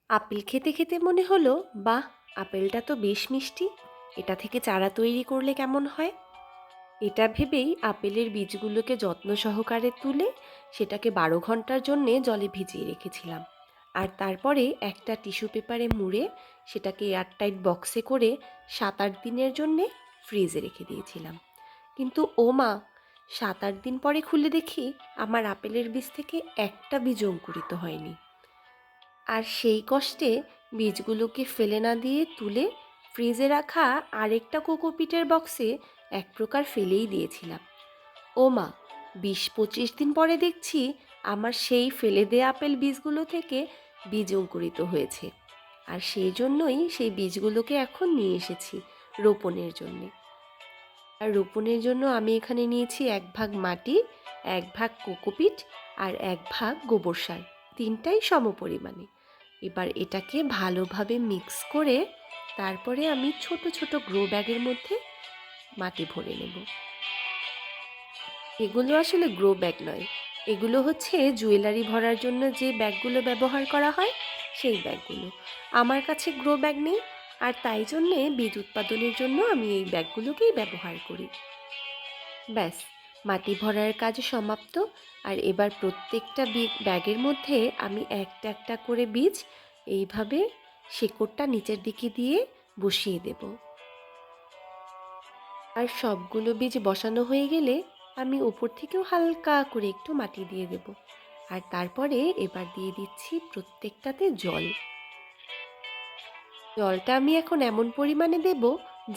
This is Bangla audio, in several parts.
আপেল খেতে খেতে মনে হলো, বাহ, আপেলটা তো বেশ মিষ্টি, এটা থেকে চারা তৈরি করলে কেমন হয়। এটা ভেবেই আপেলের বীজগুলোকে যত্ন সহকারে তুলে সেটাকে 12 ঘন্টার জন্যে জলে ভিজিয়ে রেখেছিলাম। আর তারপরে একটা টিস্যু পেপারে মুড়ে সেটাকে এয়ারটাইট বক্সে করে 7-8 দিনের জন্যে ফ্রিজে রেখে দিয়েছিলাম। কিন্তু ও মা, 7-8 দিন পরে খুলে দেখি আমার আপেলের বীজ থেকে একটা বীজ অঙ্কুরিত হয়নি। আর সেই কষ্টে বীজগুলোকে ফেলে না দিয়ে তুলে ফ্রিজে রাখা আরেকটা কোকোপিটের বক্সে এক প্রকার ফেলেই দিয়েছিলাম। ও মা, 20-25 দিন পরে দেখছি আমার সেই ফেলে দেয়া আপেল বীজগুলো থেকে বীজ অঙ্কুরিত হয়েছে। আর সেই জন্যই সেই বীজগুলোকে এখন নিয়ে এসেছি রোপণের জন্যে। আর রোপণের জন্য আমি এখানে নিয়েছি 1 ভাগ মাটি, 1 ভাগ কোকোপিট আর 1 ভাগ গোবর সার, তিনটাই সমপরিমাণে। এবার এটাকে ভালোভাবে মিক্স করে তারপরে আমি ছোট ছোট গ্রো ব্যাগের মধ্যে মাটি ভরে নেব। এগুলো আসলে গ্রো ব্যাগ নয়, এগুলো হচ্ছে জুয়েলারি ভরার জন্য যে ব্যাগগুলো ব্যবহার করা হয় সেই ব্যাগগুলো। আমার কাছে গ্রো ব্যাগ নেই, আর তাই জন্যে বীজ উৎপাদনের জন্য আমি এই ব্যাগগুলোকেই ব্যবহার করি। ব্যাস, মাটি ভরার কাজ সমাপ্ত। আর এবার প্রত্যেকটা ব্যাগের মধ্যে আমি একটা একটা করে বীজ এইভাবে শেকড়টা নিচের দিকে দিয়ে বসিয়ে দেব। আর সবগুলো বীজ বসানো হয়ে গেলে আমি উপর থেকেও হালকা করে একটু মাটি দিয়ে দেব। আর তারপরে এবার দিয়ে দিচ্ছি প্রত্যেকটাতে জল। জলটা আমি এখন এমন পরিমাণে দেব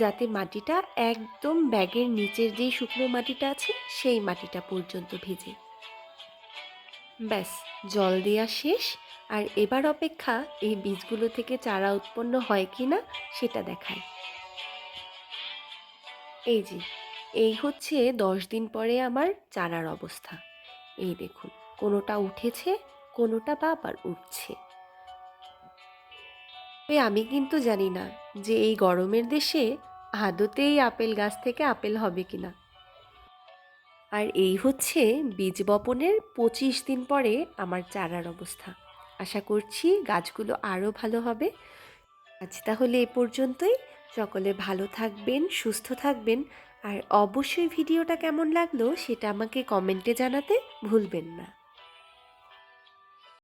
যাতে মাটিটা একদম ব্যাগের নিচের যেই শুকনো মাটিটা আছে সেই মাটিটা পর্যন্ত ভেজে। ব্যাস, জল দেওয়া শেষ। আর এবার অপেক্ষা এই বীজগুলো থেকে চারা উৎপন্ন হয় কি না সেটা দেখায়। এই যে, এই হচ্ছে 10 দিন পরে আমার চারার অবস্থা। এই দেখুন, কোনোটা উঠেছে, কোনোটা বা আবার উঠছে। আমি কিন্তু জানি না যে এই গরমের দেশে আদতেই আপেল গাছ থেকে আপেল হবে কিনা। আর এই হচ্ছে বীজ বপনের 25 দিন পরে আমার চারার অবস্থা। আশা করছি গাছগুলো আরও ভালো হবে। আজ তাহলে এ পর্যন্তই। সকলে ভালো থাকবেন, সুস্থ থাকবেন। আর অবশ্যই ভিডিওটা কেমন লাগলো সেটা আমাকে কমেন্টে জানাতে ভুলবেন না।